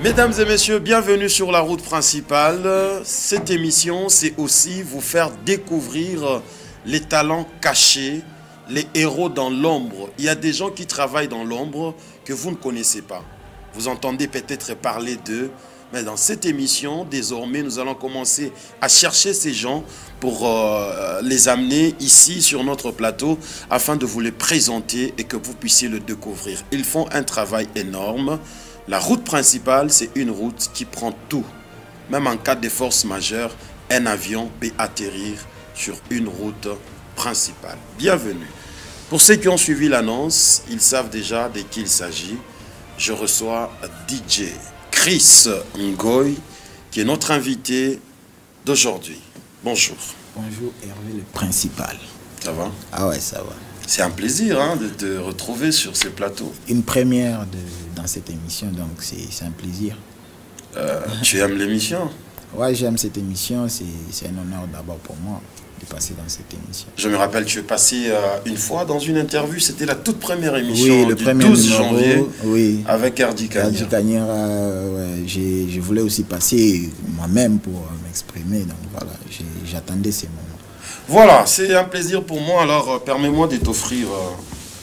Mesdames et messieurs, bienvenue sur la route principale. Cette émission, c'est aussi vous faire découvrir les talents cachés, les héros dans l'ombre. Il y a des gens qui travaillent dans l'ombre que vous ne connaissez pas. Vous entendez peut-être parler d'eux, mais dans cette émission, désormais, nous allons commencer à chercher ces gens pour les amener ici sur notre plateau afin de vous les présenter et que vous puissiez le découvrir. Ils font un travail énorme. La route principale, c'est une route qui prend tout. Même en cas de force majeure, un avion peut atterrir sur une route principale. Bienvenue. Pour ceux qui ont suivi l'annonce, ils savent déjà de qui il s'agit. Je reçois DJ Chris Ngoy, qui est notre invité d'aujourd'hui. Bonjour. Bonjour Hervé, le principal. Ça va? Ah ouais, ça va. C'est un plaisir de te retrouver sur ces plateaux. Une première dans cette émission, donc c'est un plaisir. Tu aimes l'émission? Ouais, j'aime cette émission, c'est un honneur d'abord pour moi de passer dans cette émission. Je me rappelle, tu es passé une fois dans une interview, c'était la toute première émission le du premier 12 numéro, janvier oui, avec Erdi Kanyera. Erdi Kanyera, ouais, je voulais aussi passer moi-même pour m'exprimer, donc voilà, j'attendais ces moments. Voilà, c'est un plaisir pour moi, alors permets-moi de t'offrir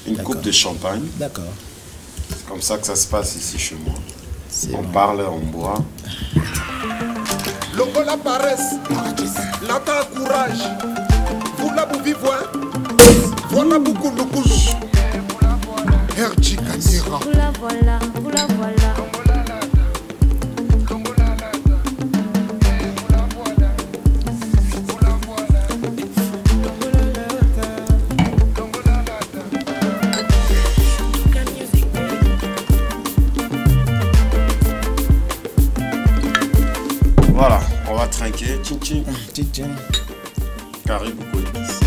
une coupe de champagne. D'accord. C'est comme ça que ça se passe ici chez moi. On Bon. parle, on boit. Logo la paresse, l'ata courage, vous la vous vivez, voilà beaucoup de coups. Erdi Kanyera. Vous la voilà, vous la voilà. Voilà, on va trinquer. Tching tching. Tching. Caribou Coïtis.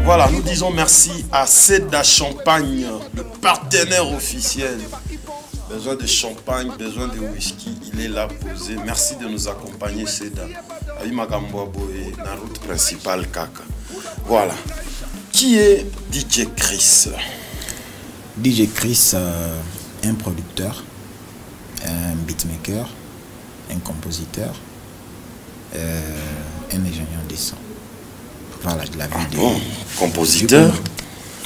Voilà, nous disons merci à Seda Champagne, le partenaire officiel. Besoin de champagne, besoin de whisky, il est là posé. Merci de nous accompagner, Seda. Aïmagamboaboé, la route principale Kaka. Voilà. Qui est DJ Chris? DJ Chris, un producteur, un beatmaker, un compositeur, un ingénieur de son. Voilà, de la vie de... Bon, compositeur,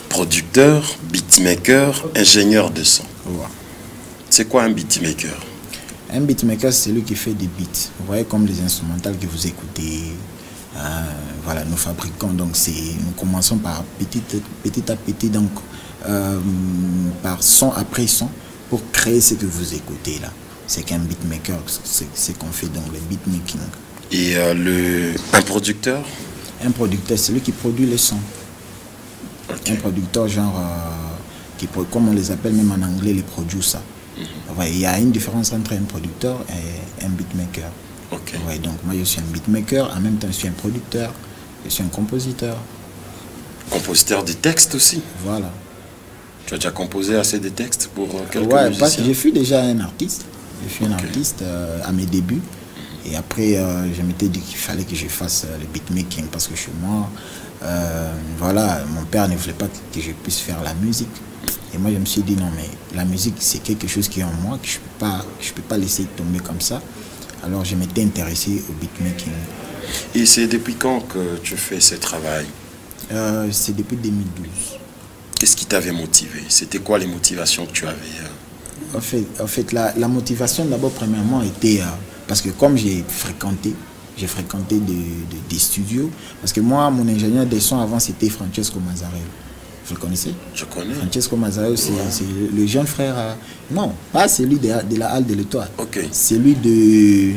producteur, beatmaker, ingénieur de son. Voilà. C'est quoi un beatmaker? Un beatmaker, c'est celui qui fait des beats. Vous voyez, comme les instrumentales que vous écoutez. Voilà, nous fabriquons. Donc, nous commençons par petit à petit, donc, par son après son, pour créer ce que vous écoutez là. C'est qu'un beatmaker, c'est qu'on fait donc le beatmaking. Et un producteur? Un producteur, c'est celui qui produit les sons. Okay. Un producteur, genre, comme on les appelle même en anglais, les producers. Ouais, il y a une différence entre un producteur et un beatmaker. Okay. Ouais, donc moi je suis un beatmaker, en même temps je suis un producteur, je suis un compositeur. Compositeur de textes aussi? Voilà. Tu as déjà composé assez de textes pour quelques Ouais, musiciens? parce que je suis déjà un artiste. Je suis un artiste à mes débuts. Et après, je m'étais dit qu'il fallait que je fasse le beatmaking parce que chez moi, voilà, mon père ne voulait pas que je puisse faire la musique. Et moi, je me suis dit non, mais la musique, c'est quelque chose qui est en moi, que je peux pas laisser tomber comme ça. Alors, je m'étais intéressé au beatmaking. Et c'est depuis quand que tu fais ce travail? C'est depuis 2012. Qu'est-ce qui t'avait motivé? C'était quoi les motivations que tu avais? En fait la motivation d'abord, premièrement, était parce que comme j'ai fréquenté des studios, parce que moi, mon ingénieur des sons avant, c'était Francesco Mazzarello. Vous le connaissez? Je connais. Francesco Mazzarello, c'est le jeune frère. Non, pas celui de la Halle de l'Étoile. Ok. Celui de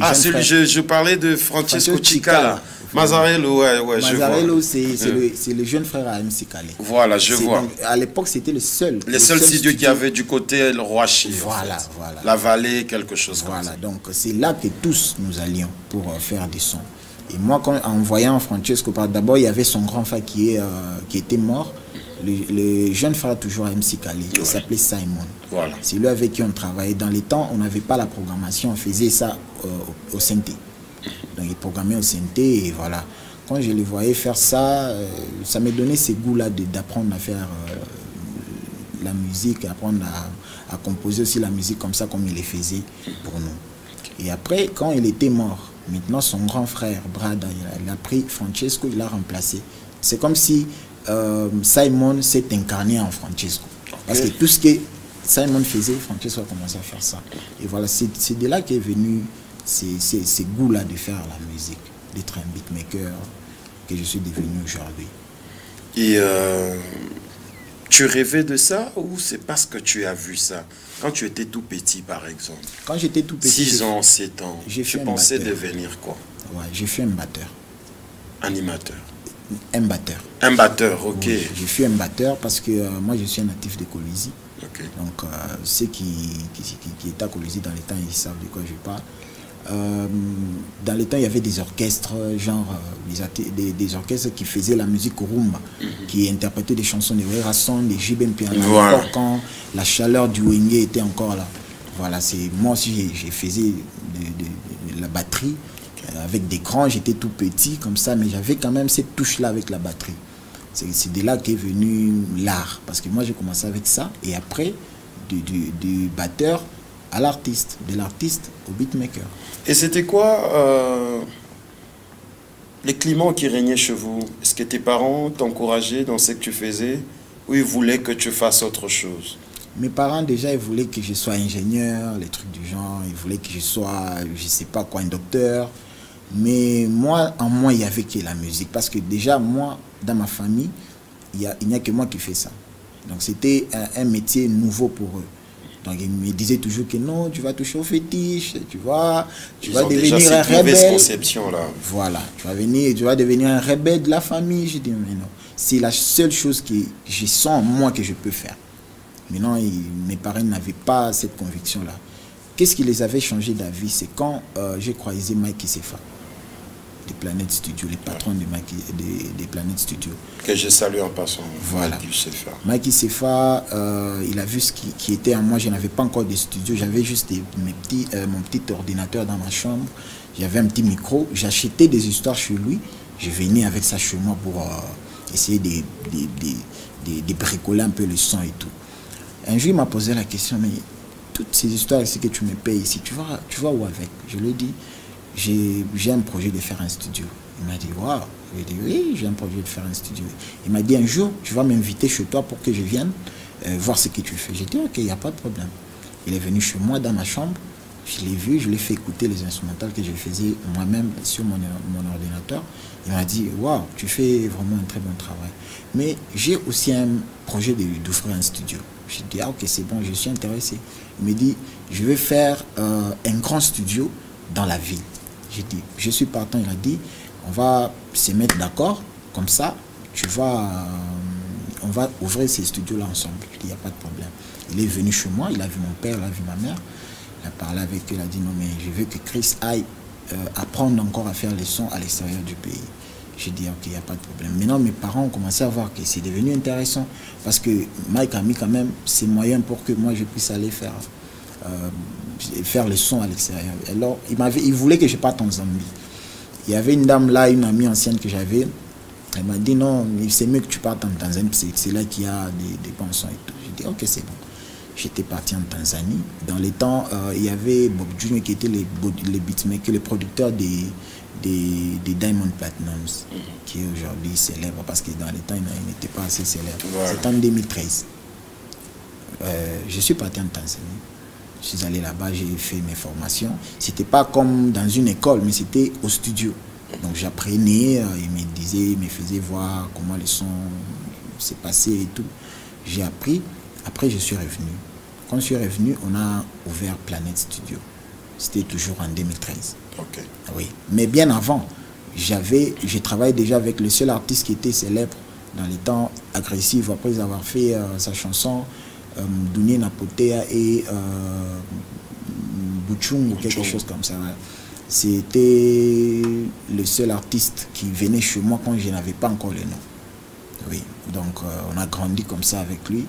Ah, celui, je parlais de Francesco Cicala. Mazzarello, ouais, Mazzarello, je vois. c'est le jeune frère à MC Calais. Voilà, je vois. Donc, à l'époque, c'était le seul studio qu'il y avait du côté le Rocher. Voilà, en fait. voilà. La vallée, quelque chose comme Voilà, ça. donc c'est là que tous nous allions pour faire des sons. Et moi, en voyant Francesco, d'abord, il y avait son grand frère qui était mort. Le jeune frère toujours à MC Calais, il s'appelait Simon. Voilà. C'est lui avec qui on travaillait. Dans les temps, on n'avait pas la programmation, on faisait ça au synthé. Donc il programmait au synthé et voilà. Quand je les voyais faire ça, ça me donnait ces goûts-là d'apprendre à faire la musique, apprendre à composer aussi la musique comme ça, comme il les faisait pour nous. Et après, quand il était mort, maintenant son grand frère, Brada, il a pris Francesco, il l'a remplacé. C'est comme si Simon s'est incarné en Francesco. Parce que tout ce que Simon faisait, Francesco a commencé à faire ça. Et voilà, c'est de là qu'est venu ces goûts-là de faire la musique, d'être un beatmaker que je suis devenu aujourd'hui. Et tu rêvais de ça ou c'est parce que tu as vu ça? Quand tu étais tout petit, par exemple. Quand j'étais tout petit. 6 ans, 7 ans. Tu pensais devenir quoi? Ouais, j'ai fait un batteur. Animateur. Un batteur. Un batteur, ok. Oui, je suis un batteur parce que moi je suis un natif de Colizy. Okay. Donc ceux qui étaient à Colizy dans les temps, ils savent de quoi je parle. Dans les temps, il y avait des orchestres, genre des orchestres qui faisaient la musique rumba, qui interprétaient des chansons de Rasson, des Jibem Piano, voilà. Quand la chaleur du Wenge était encore là. Voilà, moi aussi j'ai faisais de la batterie avec des crans, j'étais tout petit comme ça, mais j'avais quand même cette touche-là avec la batterie. C'est de là qu'est venu l'art, parce que moi j'ai commencé avec ça, et après, du batteur à l'artiste, de l'artiste au beatmaker. Et c'était quoi les climats qui régnaient chez vous? Est-ce que tes parents t'encourageaient dans ce que tu faisais ou ils voulaient que tu fasses autre chose? Mes parents déjà, ils voulaient que je sois ingénieur, les trucs du genre, ils voulaient que je sois, je sais pas quoi, un docteur. Mais moi, en moi, il n'y avait que la musique. Parce que déjà, moi, dans ma famille, il n'y a que moi qui fais ça. Donc c'était un métier nouveau pour eux. Donc ils me disaient toujours que non, tu vas toucher au fétiche, tu vas devenir un rebelle. Conception-là. Voilà, tu vas devenir un rebelle de la famille. Je dis mais non, c'est la seule chose que je sens en moi que je peux faire. Mais non, mes parents n'avaient pas cette conviction-là. Qu'est-ce qui les avait changé d'avis? C'est quand j'ai croisé Mikey Sefa, des Planètes Studio, les patrons des Planètes Studio. Que je salue en passant. Voilà. Mikey Sefa, il a vu ce qui était en moi. Je n'avais pas encore de studio. J'avais juste mon petit ordinateur dans ma chambre. J'avais un petit micro. J'achetais des histoires chez lui. Je venais avec ça chez moi pour essayer de bricoler un peu le son et tout. Un jour, il m'a posé la question, mais toutes ces histoires ici que tu me payes ici, tu vas où avec? Je lui ai dit, j'ai un projet de faire un studio. Il m'a dit, waouh. Je lui ai dit, oui, j'ai un projet de faire un studio. Il m'a dit, un jour, tu vas m'inviter chez toi pour que je vienne voir ce que tu fais. J'ai dit, ok, il n'y a pas de problème. Il est venu chez moi dans ma chambre. Je l'ai vu, je l'ai fait écouter les instrumentales que je faisais moi-même sur mon ordinateur. Il m'a dit, waouh, tu fais vraiment un très bon travail. Mais j'ai aussi un projet d'ouvrir un studio. J'ai dit, ah ok, c'est bon, je suis intéressé. Il me dit, je vais faire un grand studio dans la ville. J'ai dit, je suis partant. Il a dit, on va se mettre d'accord, comme ça, on va ouvrir ces studios-là ensemble. Je dis, il n'y a pas de problème. Il est venu chez moi, il a vu mon père, il a vu ma mère. Il a parlé avec eux, il a dit, non mais je veux que Chris aille apprendre encore à faire les sons à l'extérieur du pays. J'ai dit, ok, il n'y a pas de problème. Maintenant, mes parents ont commencé à voir que c'est devenu intéressant parce que Mike a mis quand même ses moyens pour que moi je puisse aller faire les sons à l'extérieur. Alors, il voulait que je parte en Zambie. Il y avait une dame là, une amie ancienne que j'avais. Elle m'a dit, non, c'est mieux que tu partes en Tanzanie, c'est là qu'il y a des bons sons et tout. J'ai dit, ok, c'est bon. J'étais parti en Tanzanie. Dans les temps, il y avait Bob Junior qui était les beatmakers, les producteurs des Diamond Platnumz, qui est aujourd'hui célèbre parce que dans les temps, il n'était pas assez célèbre. Voilà. C'est en 2013. Je suis parti en Tanzanie. Je suis allé là-bas, j'ai fait mes formations. C'était pas comme dans une école, mais c'était au studio. Donc j'apprenais, il me faisait voir comment les sons s'est passé et tout. J'ai appris. Après, je suis revenu. Quand je suis revenu, on a ouvert Planète Studio. C'était toujours en 2013. Ok. Oui. Mais bien avant, j'ai travaillé déjà avec le seul artiste qui était célèbre dans les temps agressifs, après avoir fait sa chanson Dounie Napotea et Bouchoum ou quelque chose comme ça. Ouais. C'était le seul artiste qui venait chez moi quand je n'avais pas encore le nom. Oui. Donc, on a grandi comme ça avec lui.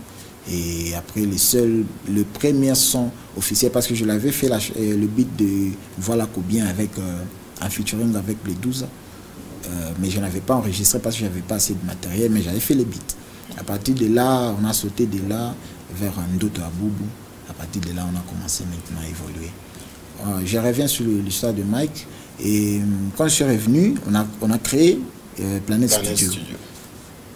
Et après, le premier son officiel, parce que je l'avais fait le beat de Voilà Combien avec un featuring avec les 12, mais je n'avais pas enregistré parce que je n'avais pas assez de matériel, mais j'avais fait les beats. À partir de là, on a sauté de là, vers Ndoto à Boubou. À partir de là, on a commencé maintenant à évoluer. Je reviens sur l'histoire de Mike. Et quand je suis revenu, on a créé Planète Studio.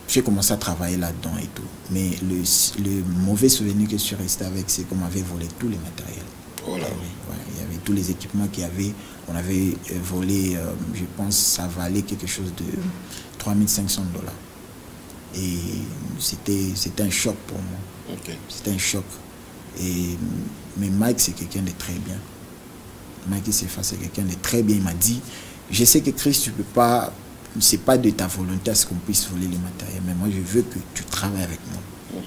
J'ai commencé à travailler là-dedans et tout. Mais le mauvais souvenir que je suis resté avec, c'est qu'on m'avait volé tous les matériels. Oh là. Il y avait tous les équipements qu'il y avait. On avait volé, je pense, ça valait quelque chose de 3500 $. Et c'était un choc pour moi. Okay. C'était un choc. Mais Mike, c'est quelqu'un de très bien. Mike Sefa, c'est quelqu'un de très bien. Il m'a dit, je sais que Chris, tu peux pas, c'est pas de ta volonté à ce qu'on puisse voler les matériels, mais moi, je veux que tu travailles avec moi.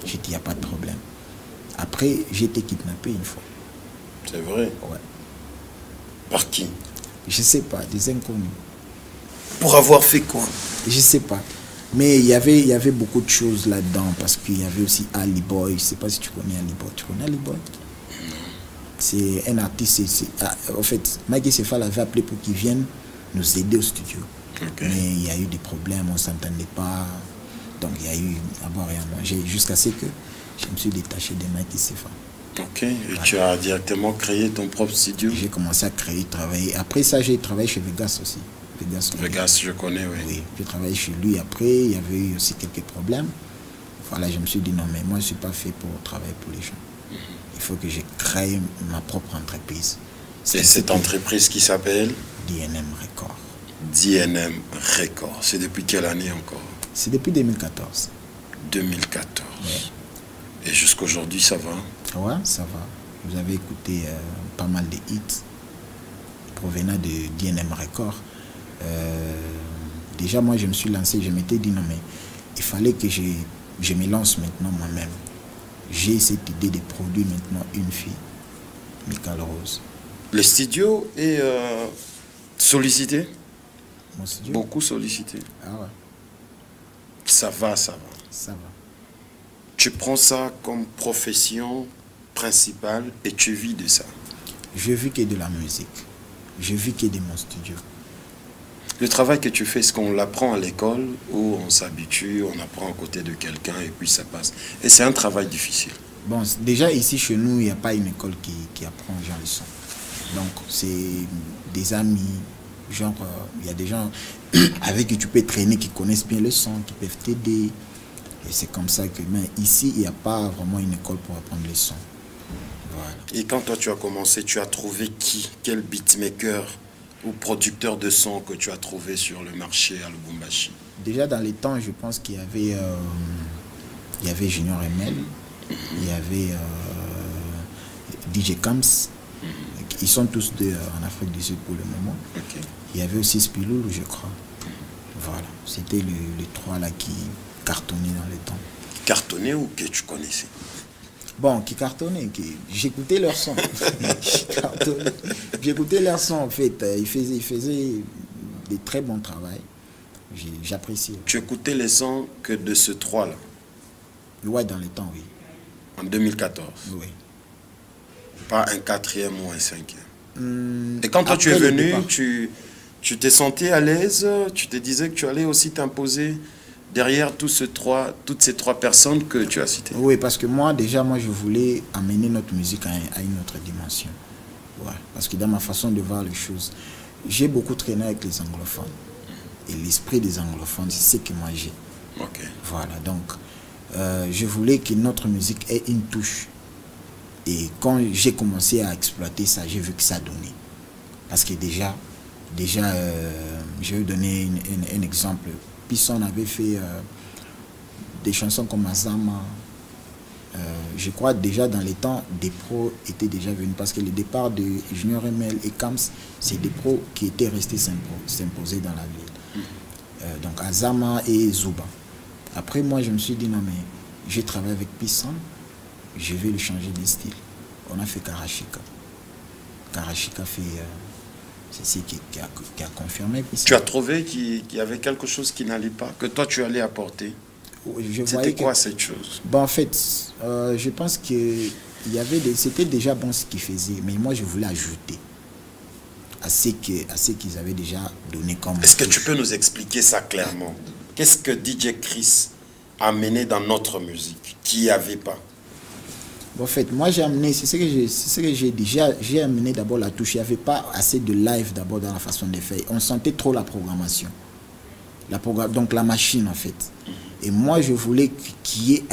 J'ai dit, il n'y a pas de problème. Après, j'ai été kidnappé une fois. C'est vrai? Ouais. Par qui? Je sais pas, des inconnus. Pour avoir fait quoi? Je sais pas. Mais il y avait beaucoup de choses là-dedans, parce qu'il y avait aussi Ali Boy. Je sais pas si tu connais Ali Boy. Tu connais Ali Boy? C'est un artiste. En fait, Mike Sefa l'avait appelé pour qu'il vienne nous aider au studio. Okay. Mais il y a eu des problèmes, on ne s'entendait pas. Donc il y a eu à boire et à manger. Jusqu'à ce que je me suis détaché de Mike Sefa. Ok, et voilà. Tu as directement créé ton propre studio? J'ai commencé à créer, travailler. Après ça, j'ai travaillé chez Vegas aussi. Vegas, je connais, oui. Oui, j'ai travaillé chez lui. Après, il y avait eu aussi quelques problèmes. Voilà, je me suis dit non, mais moi, je ne suis pas fait pour travailler pour les gens. Il faut que je crée ma propre entreprise. Et cette entreprise qui s'appelle DNM Record. DNM Record. C'est depuis quelle année encore? C'est depuis 2014. 2014. Ouais. Et jusqu'aujourd'hui, ça va? Ouais, ça va. Vous avez écouté pas mal de hits provenant de DNM Record. Déjà, moi, je me suis lancé, je m'étais dit non, mais il fallait que je me lance maintenant moi-même. J'ai cette idée de produire maintenant une fille, Michael Rose. Le studio est sollicité? Mon studio? Beaucoup sollicité. Ah ouais. Ça va, ça va. Ça va. Tu prends ça comme profession principale et tu vis de ça? Je vis que de la musique. Je vis que de mon studio. Le travail que tu fais, est-ce qu'on l'apprend à l'école ou on s'habitue, on apprend à côté de quelqu'un et puis ça passe? Et c'est un travail difficile. Bon, déjà ici chez nous, il n'y a pas une école qui apprend aux gens le son. Donc c'est des amis, genre il y a des gens avec qui tu peux traîner, qui connaissent bien le son, qui peuvent t'aider. Et c'est comme ça que, mais ici, il n'y a pas vraiment une école pour apprendre le son. Voilà. Et quand toi tu as commencé, tu as trouvé qui? Quel beatmaker ou producteur de son que tu as trouvé sur le marché à Lubumbashi? Déjà dans les temps, je pense qu'il y avait Junior ML, il y avait DJ Kams, ils sont tous deux en Afrique du Sud pour le moment. Okay. Il y avait aussi Spilou, je crois. Voilà, c'était les trois là qui cartonnaient dans le temps. Cartonnaient ou que tu connaissais? Bon, qui cartonnaient, j'écoutais leur son. J'écoutais leur son en fait. Ils faisaient des très bons travaux. J'appréciais. Tu écoutais les sons que de ce 3-là? Ouais, dans les temps, oui. En 2014? Oui. Pas un 4e ou un 5e? Et quand toi tu es venu, tu t'es senti à l'aise? Tu te disais que tu allais aussi t'imposer derrière toutes ces trois personnes que tu as citées? Oui, parce que moi, je voulais amener notre musique à une autre dimension. Ouais, parce que dans ma façon de voir les choses, j'ai beaucoup traîné avec les anglophones. Et l'esprit des anglophones, c'est ce que moi j'ai. Okay. Voilà, donc, je voulais que notre musique ait une touche. Et quand j'ai commencé à exploiter ça, j'ai vu que ça donnait. Parce que déjà je vais donner un exemple. Pisson avait fait des chansons comme Azama. Je crois déjà dans les temps, des pros étaient déjà venus. Parce que le départ de Junior ML et Kams, c'est des pros qui étaient restés s'imposer dans la ville. Donc Azama et Zuba. Après moi, je me suis dit, non mais, j'ai travaillé avec Pisson, je vais le changer de style. On a fait Karashika. Karashika fait... c'est ce qui a confirmé. Tu as trouvé qu'il y avait quelque chose qui n'allait pas, que toi tu allais apporter? C'était quoi cette chose? Bon, en fait, je pense que c'était déjà bon ce qu'ils faisaient, mais moi je voulais ajouter à ce qu'ils avaient déjà donné comme... Est-ce que tu peux nous expliquer ça clairement? Qu'est-ce que DJ Chris a amené dans notre musique qu'il n'y avait pas? En fait, moi j'ai amené, c'est ce que j'ai dit, j'ai amené d'abord la touche. Il n'y avait pas assez de live d'abord dans la façon de faire. On sentait trop la programmation. Donc la machine en fait. Et moi je voulais qu'il y ait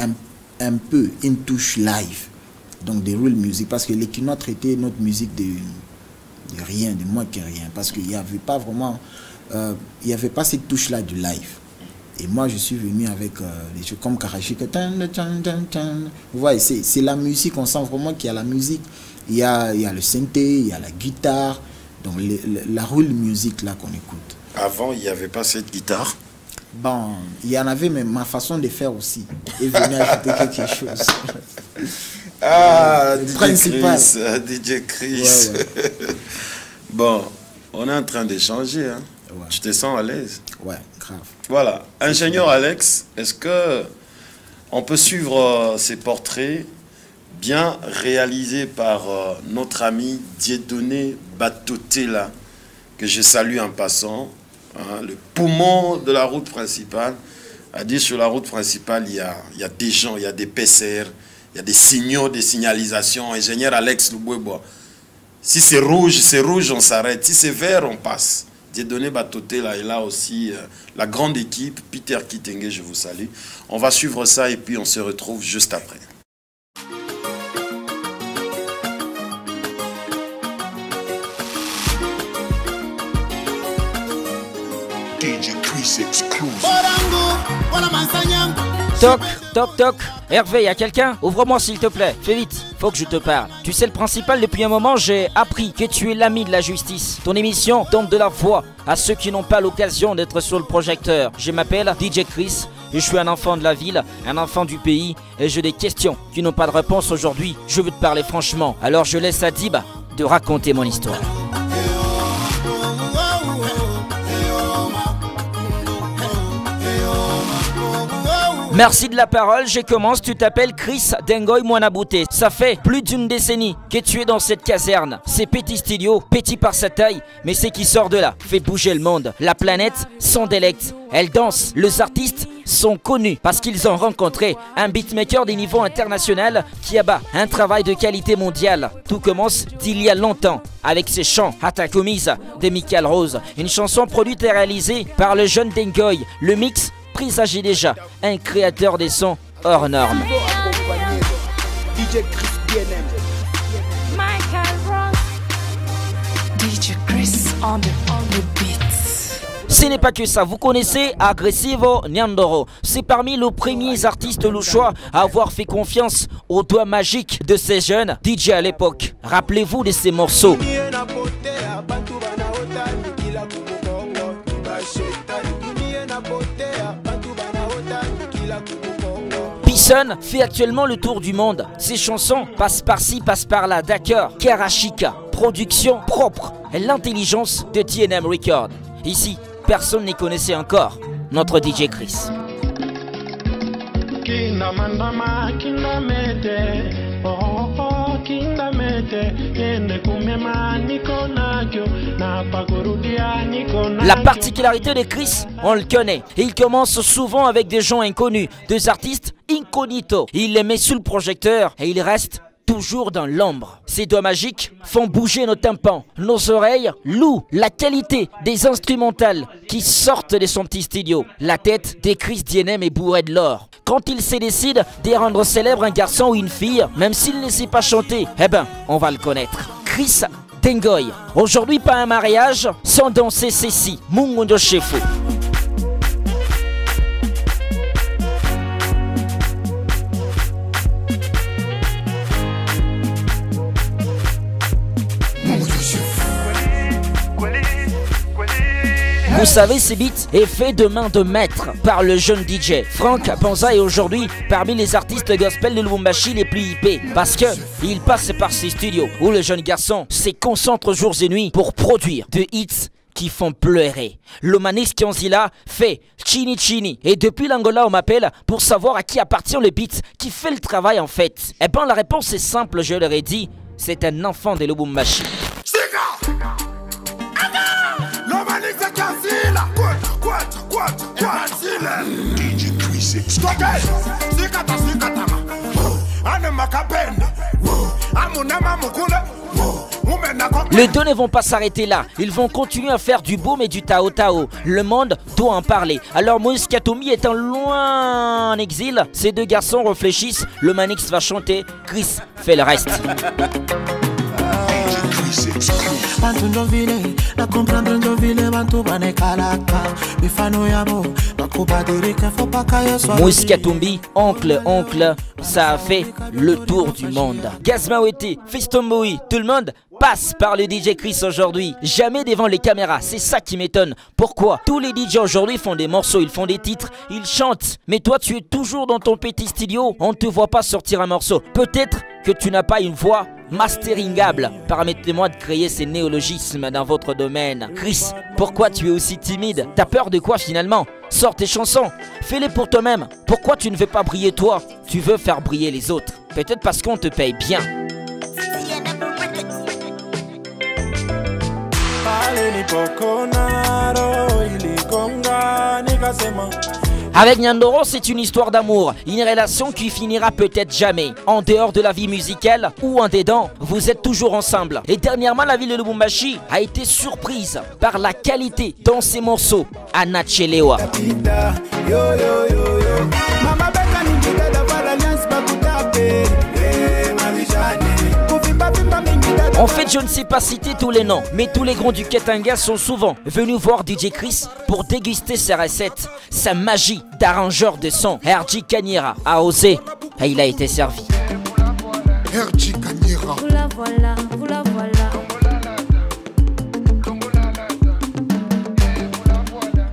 un peu une touche live. Donc des real music. Parce que l'Equinox traitait notre musique de rien, de moins que rien. Parce qu'il n'y avait pas vraiment, il n'y avait pas cette touche-là du live. Et moi, je suis venu avec des choses comme Karachik. Vous voyez, c'est la musique, on sent vraiment qu'il y a la musique. Il y a le synthé, il y a la guitare. Donc la real music là qu'on écoute. Avant, il n'y avait pas cette guitare? Bon, il y en avait, mais ma façon de faire aussi est venue ajouter quelque chose. Ah, DJ Chris. Ouais. Bon, on est en train d'échanger. Hein? Ouais. Tu te sens à l'aise? Ouais, grave. Voilà. Ingénieur Alex, est-ce que on peut suivre ces portraits bien réalisés par notre ami Dieudonné Batotela, que je salue en passant, hein, le poumon de la route principale. À dire sur la route principale, il y a des gens, il y a des PCR, il y a des signaux, des signalisations. Ingénieur Alex Lubwebo, si c'est rouge, on s'arrête. Si c'est vert, on passe. Dieudonné Batotela est là aussi, la grande équipe, Peter Kitenge, je vous salue. On va suivre ça et puis on se retrouve juste après. DJ Chris exclusive. Toc, toc, toc. Hervé, y a quelqu'un? Ouvre-moi s'il te plaît. Fais vite, faut que je te parle. Tu sais, le principal, depuis un moment, j'ai appris que tu es l'ami de la justice. Ton émission donne de la voix à ceux qui n'ont pas l'occasion d'être sur le projecteur. Je m'appelle DJ Chris et je suis un enfant de la ville, un enfant du pays. Et j'ai des questions qui n'ont pas de réponse aujourd'hui. Je veux te parler franchement. Alors je laisse à Diba de raconter mon histoire. Merci de la parole, je commence, tu t'appelles Chris Dengoy Mwanabouté. Ça fait plus d'une décennie que tu es dans cette caserne. C'est petit studio, petit par sa taille, mais c'est qui sort de là fait bouger le monde. La planète s'en délecte, elle danse. Les artistes sont connus parce qu'ils ont rencontré un beatmaker des niveaux international qui abat un travail de qualité mondiale. Tout commence d'il y a longtemps avec ses chants Atakomise de Michael Rose. Une chanson produite et réalisée par le jeune Dengoy. Le mix présagit déjà un créateur des sons hors norme. DJ Chris BNM. Michael Ross. DJ Chris on the beat. Ce n'est pas que ça, vous connaissez Agressivo Nyandoro. C'est parmi les premiers artistes louchois à avoir fait confiance aux doigts magiques de ces jeunes DJ à l'époque. Rappelez-vous de ces morceaux. Bison fait actuellement le tour du monde. Ses chansons passent par-ci, passent par-là, d'accord. Karachika, production propre, l'intelligence de TNM Record. Ici, personne n'y connaissait encore notre DJ Chris. La particularité de Chris, on le connaît. Il commence souvent avec des gens inconnus, des artistes incognito. Il les met sous le projecteur et il reste toujours dans l'ombre. Ces doigts magiques font bouger nos tympans. Nos oreilles louent la qualité des instrumentales qui sortent de son petit studio. La tête de Chris DNM est bourrée de l'or. Quand il se décide de rendre célèbre un garçon ou une fille, même s'il ne sait pas chanter, eh ben, on va le connaître. Chris Dengoy. Aujourd'hui, pas un mariage sans danser ceci. Mungondo Chefu. Vous savez, ce beat est fait de main de maître par le jeune DJ. Frank Panza est aujourd'hui parmi les artistes gospel de Lubumbashi les plus hippés. Parce que il passe par ses studios où le jeune garçon se concentre jours et nuits pour produire de hits qui font pleurer. L'Omanis Kianzila fait Chini Chini. Et depuis l'Angola, on m'appelle pour savoir à qui appartient le beat, qui fait le travail en fait. Eh ben la réponse est simple, je leur ai dit, c'est un enfant de Lubumbashi. DJ Chris exclusive. Les deux ne vont pas s'arrêter là. Ils vont continuer à faire du boom et du Tao Tao. Le monde doit en parler. Alors Moïse Katumbi étant loin en exil, ces deux garçons réfléchissent. Le Manix va chanter, Chris fait le reste. Moïse Katumbi, oncle, ça a fait le tour du monde. Gazmawete, Fiston Bowie, tout le monde passe par le DJ Chris aujourd'hui. Jamais devant les caméras, c'est ça qui m'étonne. Pourquoi? Tous les DJ aujourd'hui font des morceaux, ils font des titres, ils chantent. Mais toi tu es toujours dans ton petit studio, on ne te voit pas sortir un morceau. Peut-être que tu n'as pas une voix masteringable. Permettez-moi de créer ces néologismes dans votre domaine. Chris, pourquoi tu es aussi timide? T'as peur de quoi finalement? Sors tes chansons, fais-les pour toi-même. Pourquoi tu ne veux pas briller toi? Tu veux faire briller les autres. Peut-être parce qu'on te paye bien. Avec Nyandoro, c'est une histoire d'amour, une relation qui finira peut-être jamais. En dehors de la vie musicale ou en dedans, vous êtes toujours ensemble. Et dernièrement, la ville de Lubumbashi a été surprise par la qualité dans ses morceaux. Anachelewa. En fait, je ne sais pas citer tous les noms, mais tous les grands du Katanga sont souvent venus voir DJ Chris pour déguster ses recettes, sa magie d'arrangeur de son. RJ Kanyera a osé et il a été servi. RJ Kanyera. Vous la voilà, vous la voilà.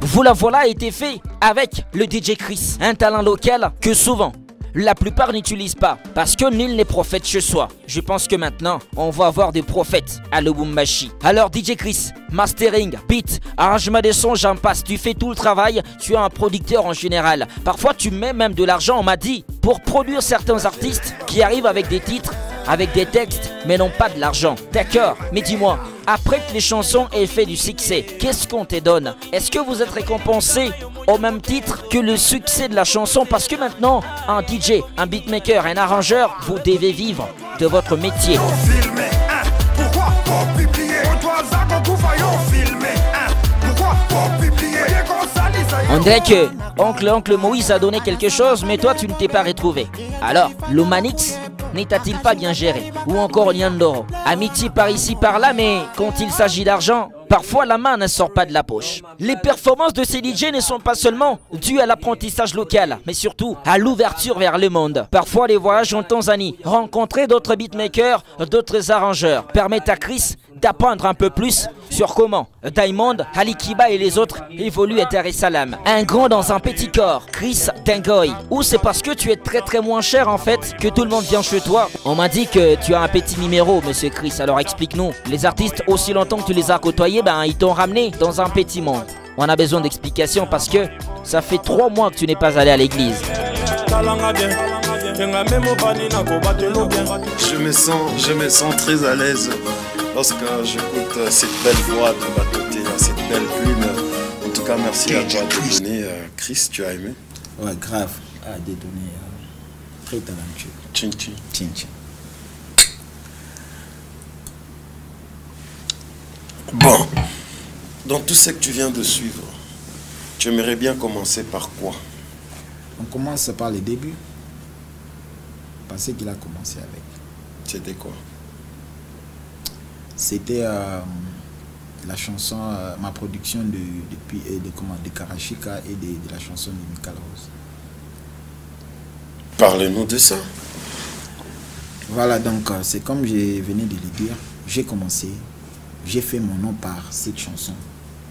Vous la voilà a été fait avec le DJ Chris, un talent local que souvent la plupart n'utilisent pas parce que nul n'est prophète chez soi. Je pense que maintenant, on va avoir des prophètes à Lubumbashi. Alors DJ Chris, mastering, beat, arrangement des sons, j'en passe. Tu fais tout le travail, tu es un producteur en général. Parfois tu mets même de l'argent, on m'a dit, pour produire certains artistes qui arrivent avec des titres, avec des textes, mais n'ont pas de l'argent. D'accord, mais dis-moi, après que les chansons aient fait du succès, qu'est-ce qu'on te donne? Est-ce que vous êtes récompensé au même titre que le succès de la chanson? Parce que maintenant, un DJ, un beatmaker, un arrangeur, vous devez vivre de votre métier. On dirait que oncle Moïse a donné quelque chose, mais toi tu ne t'es pas retrouvé. Alors, le Manix n'était-il pas bien géré? Ou encore Nyandoro? Amitié par ici par là, mais quand il s'agit d'argent, parfois la main ne sort pas de la poche. Les performances de ces DJ ne sont pas seulement dues à l'apprentissage local, mais surtout à l'ouverture vers le monde. Parfois les voyages en Tanzanie, rencontrer d'autres beatmakers, d'autres arrangeurs, permettent à Chris d'apprendre un peu plus sur comment Diamond, Ali Kiba et les autres évoluent à Dar es Salaam. Un grand dans un petit corps, Chris Dengoy. Ou c'est parce que tu es très moins cher en fait que tout le monde vient chez toi? On m'a dit que tu as un petit numéro, monsieur Chris, alors explique-nous. Les artistes, aussi longtemps que tu les as côtoyés, ben ils t'ont ramené dans un petit monde. On a besoin d'explications parce que ça fait 3 mois que tu n'es pas allé à l'église. Je me sens très à l'aise lorsque j'écoute cette belle voix de Batoté, cette belle plume. En tout cas, merci à toi de donner. Chris, tu as aimé? Ouais, grave. À dédonner. Très talentueux. Tchin tchin. Tchin tchin. Bon, dans tout ce que tu viens de suivre, tu aimerais bien commencer par quoi? On commence par les débuts. Par ce qu'il a commencé avec. C'était quoi? C'était la chanson, ma production de Karashika et de la chanson de Michael Rose. Parlez-nous de ça. Voilà, donc c'est comme je venais de le dire, j'ai commencé, j'ai fait mon nom par cette chanson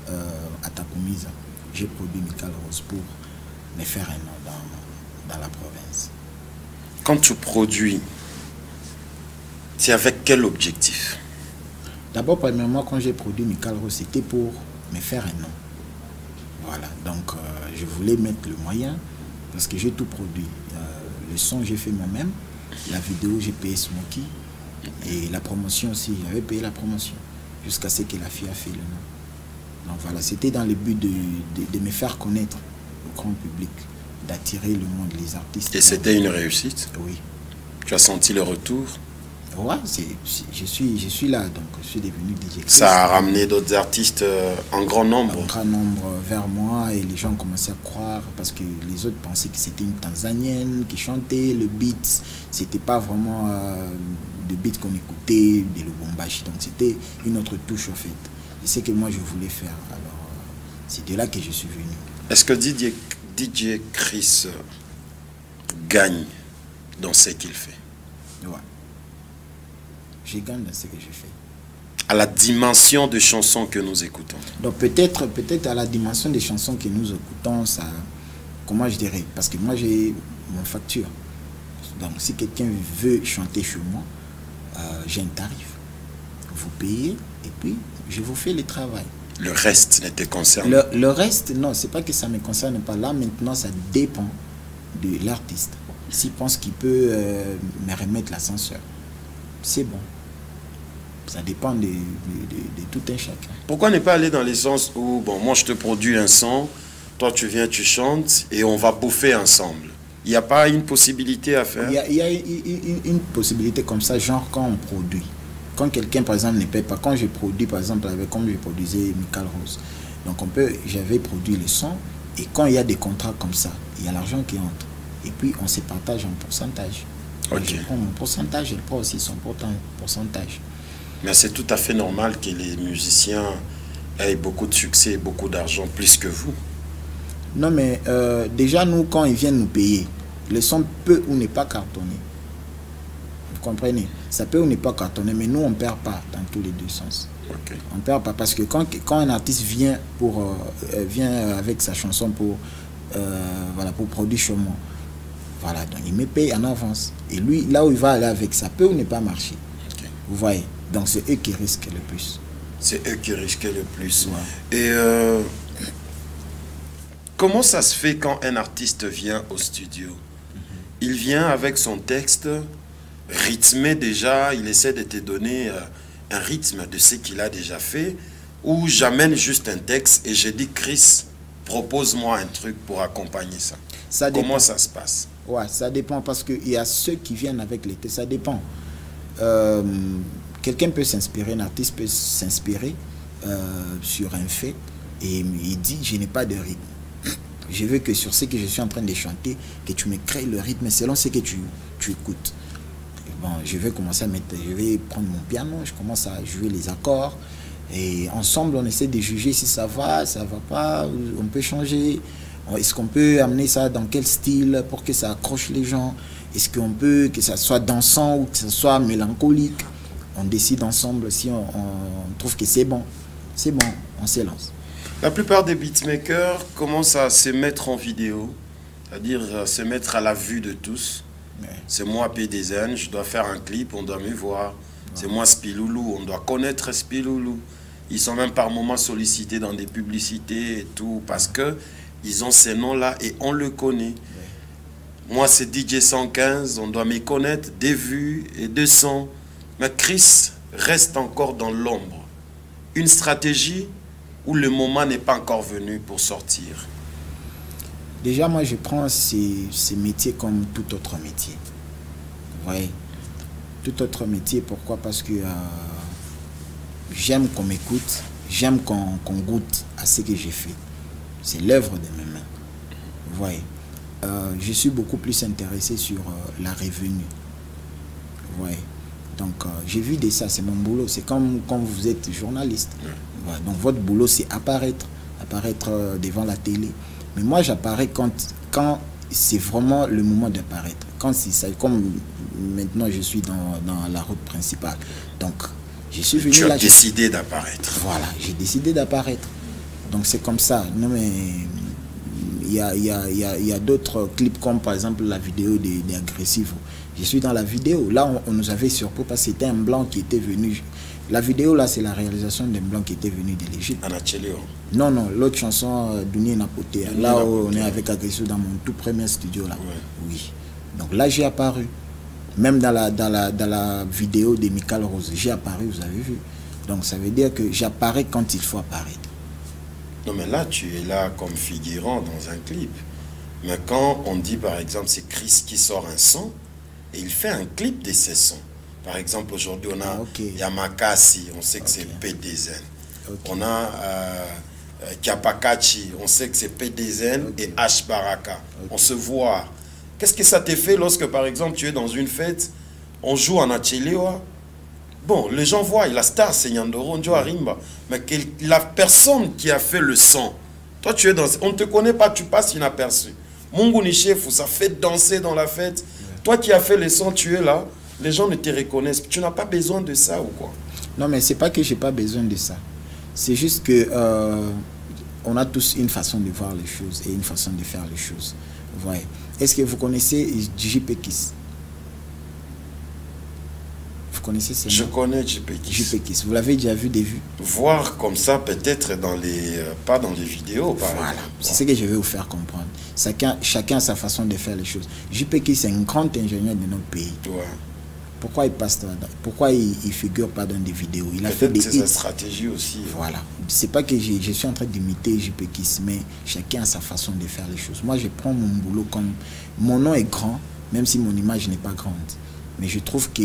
à Takumiza. J'ai produit Michael Rose pour me faire un nom dans la province. Quand tu produis, c'est avec quel objectif? D'abord, premièrement, quand j'ai produit Michael Rose, c'était pour me faire un nom. Voilà, donc je voulais mettre le moyen parce que j'ai tout produit. Le son, j'ai fait moi-même. La vidéo, j'ai payé Smokey. Et la promotion aussi, j'avais payé la promotion. Jusqu'à ce que la fille a fait le nom. Donc voilà, c'était dans le but de me faire connaître au grand public, d'attirer le monde, les artistes. Et c'était une réussite? Oui. Tu as senti le retour? Ouais, je suis là, donc je suis devenu DJ Chris. Ça a ramené d'autres artistes en grand nombre. Un grand nombre vers moi et les gens ont commencé à croire parce que les autres pensaient que c'était une Tanzanienne qui chantait. Le beat, c'était pas vraiment le beat qu'on écoutait, de Lubumbashi. Donc c'était une autre touche en fait. Et c'est ce que moi je voulais faire. Alors c'est de là que je suis venu. Est-ce que DJ Chris gagne dans ce qu'il fait? Ouais. Je gagne dans ce que je fais. À la dimension de chansons que nous écoutons. Donc peut-être à la dimension des chansons que nous écoutons, ça, comment je dirais, parce que moi j'ai mon facture. Donc si quelqu'un veut chanter chez moi, j'ai un tarif. Vous payez et puis je vous fais le travail. Le reste ne te concerne pas. Le reste, non, c'est pas que ça ne me concerne pas. Là maintenant, ça dépend de l'artiste. S'il pense qu'il peut me remettre l'ascenseur, c'est bon. Ça dépend de tout un chacun. Pourquoi ne pas aller dans les sens où, bon, moi je te produis un son, toi tu viens, tu chantes et on va bouffer ensemble? Il n'y a pas une possibilité à faire? Il y a une possibilité comme ça, genre quand on produit. Quand quelqu'un, par exemple, ne paye pas, quand je produis, par exemple, comme je produisais Michael Rose, donc j'avais produit le son, et quand il y a des contrats comme ça, il y a l'argent qui entre. Et puis on se partage en pourcentage. Okay. Je prends mon pourcentage, elle prend aussi son pourcentage. Mais c'est tout à fait normal que les musiciens aient beaucoup de succès et beaucoup d'argent plus que vous. Non, mais déjà, nous, quand ils viennent nous payer, le son peut ou n'est pas cartonné. Vous comprenez? Ça peut ou n'est pas cartonné, mais nous, on ne perd pas dans tous les deux sens. Okay. On ne perd pas parce que quand un artiste vient, vient avec sa chanson pour produire chez moi, voilà, donc il me paye en avance. Et lui, là où il va aller avec, ça peut ou ne pas marcher. Okay. Vous voyez? Donc c'est eux qui risquent le plus. C'est eux qui risquent le plus. Ouais. Et comment ça se fait quand un artiste vient au studio? Il vient avec son texte rythmé déjà, il essaie de te donner un rythme de ce qu'il a déjà fait, ou j'amène juste un texte et je dis Chris, propose-moi un truc pour accompagner ça. Comment ça se passe? Ouais, ça dépend parce qu'il y a ceux qui viennent avec les textes, ça dépend. Quelqu'un peut s'inspirer, un artiste peut s'inspirer sur un fait et il dit je n'ai pas de rythme. Je veux que sur ce que je suis en train de chanter, que tu me crées le rythme selon ce que tu écoutes. Et bon, je vais commencer je vais prendre mon piano, je commence à jouer les accords et ensemble on essaie de juger si ça va pas, on peut changer. Est-ce qu'on peut amener ça dans quel style pour que ça accroche les gens? Est-ce qu'on peut que ça soit dansant ou que ça soit mélancolique? On décide ensemble si on trouve que c'est bon. C'est bon, on s'élance. La plupart des beatmakers commencent à se mettre en vidéo, c'est-à-dire se mettre à la vue de tous. Ouais. C'est moi PDZN, je dois faire un clip, on doit me voir. Ouais. C'est moi Spiloulou, on doit connaître Spiloulou. Ils sont même par moments sollicités dans des publicités et tout, parce que ils ont ces noms-là et on le connaît. Ouais. Moi, c'est DJ 115, on doit me connaître, des vues et des sons. Mais Chris reste encore dans l'ombre. Une stratégie où le moment n'est pas encore venu pour sortir. Déjà, moi, je prends ces métiers comme tout autre métier. Vous voyez? Tout autre métier, pourquoi? Parce que j'aime qu'on m'écoute, j'aime qu'on goûte à ce que j'ai fait. C'est l'œuvre de mes mains. Vous voyez, je suis beaucoup plus intéressé sur la revenu. Vous voyez, donc j'ai vu de ça, c'est mon boulot. C'est comme quand vous êtes journaliste. Voilà, donc votre boulot, c'est apparaître devant la télé. Mais moi, j'apparais quand c'est vraiment le moment d'apparaître. Quand c'est ça, comme maintenant je suis dans la route principale. Donc, je suis venu là. Tu as décidé décidé d'apparaître. Voilà, j'ai décidé d'apparaître. Donc c'est comme ça. Non mais il y a d'autres clips comme par exemple la vidéo des Agressifs. Je suis dans la vidéo. Là on nous avait surpris parce que c'était un blanc qui était venu. La vidéo là c'est la réalisation d'un blanc qui était venu de l'Égypte. Non, l'autre chanson Dunia Napoté. Là on est avec Agressifs dans mon tout premier studio là. Ouais. Oui. Donc là j'ai apparu. Même dans la vidéo de Michael Rose, j'ai apparu, vous avez vu. Donc ça veut dire que j'apparais quand il faut apparaître. Non mais là, tu es là comme figurant dans un clip. Mais quand on dit par exemple, c'est Chris qui sort un son, et il fait un clip de ses sons. Par exemple, aujourd'hui, on a Yamakasi, on sait que c'est PDZN. On a Kiapakachi, on sait que c'est PDZN et H Baraka. On se voit. Qu'est-ce que ça te fait lorsque, par exemple, tu es dans une fête, on joue en Achelewa? Bon, les gens voient, la star, c'est Nyandoro, Njo Arimba. Mais la personne qui a fait le son, toi, tu es dans... On ne te connaît pas, tu passes inaperçu. Mungu ni chef, ça fait danser dans la fête. Toi qui as fait le son, tu es là. Les gens ne te reconnaissent. Tu n'as pas besoin de ça ou quoi? Non, mais c'est pas que j'ai pas besoin de ça. C'est juste que on a tous une façon de voir les choses et une façon de faire les choses. Vous voyez. Est-ce que vous connaissez JP Kiss? Vous connaissez ce nom? Je connais JP Kiss. JP Kiss. Vous l'avez déjà vu des vues? Voir comme ça, peut-être dans les... pas dans les vidéos, par exemple. C'est ce que je vais vous faire comprendre. Chacun a sa façon de faire les choses. JP Kiss est un grand ingénieur de notre pays. Ouais. Pourquoi il passe là? Pourquoi il figure pas dans des vidéos? Il a fait des hits. C'est sa stratégie aussi. Voilà. C'est pas que je suis en train d'imiter JP Kiss, mais chacun a sa façon de faire les choses. Moi, je prends mon boulot comme... Mon nom est grand, même si mon image n'est pas grande. Mais je trouve que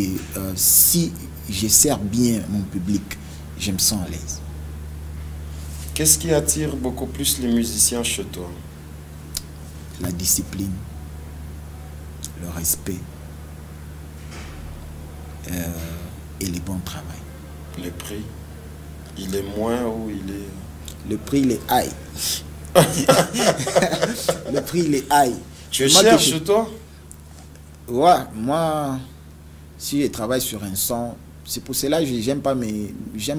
si je sers bien mon public, je me sens à l'aise. Qu'est-ce qui attire beaucoup plus les musiciens chez toi? La discipline, le respect et le bon travail. Le prix, il est moins ou il est... Le prix, il est high. Le prix, il est high. Tu es cher chez toi? Ouais, moi, si je travaille sur un son, c'est pour cela que j'aime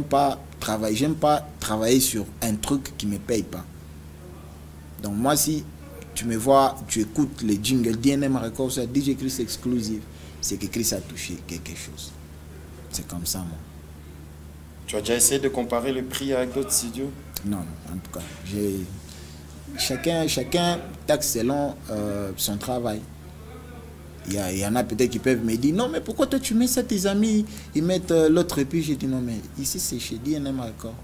pas travailler sur un truc qui ne me paye pas. Donc moi, si tu me vois, tu écoutes les jingles DNM Records, DJ Chris Exclusive, c'est que Chris a touché quelque chose. C'est comme ça, moi. Tu as déjà essayé de comparer le prix avec d'autres studios? Non, en tout cas, chacun taxe selon son travail. Il y en a peut-être qui peuvent me dire, non, mais pourquoi toi tu mets ça, tes amis, ils mettent l'autre, et puis j'ai dit, non, mais ici c'est chez DNM Records.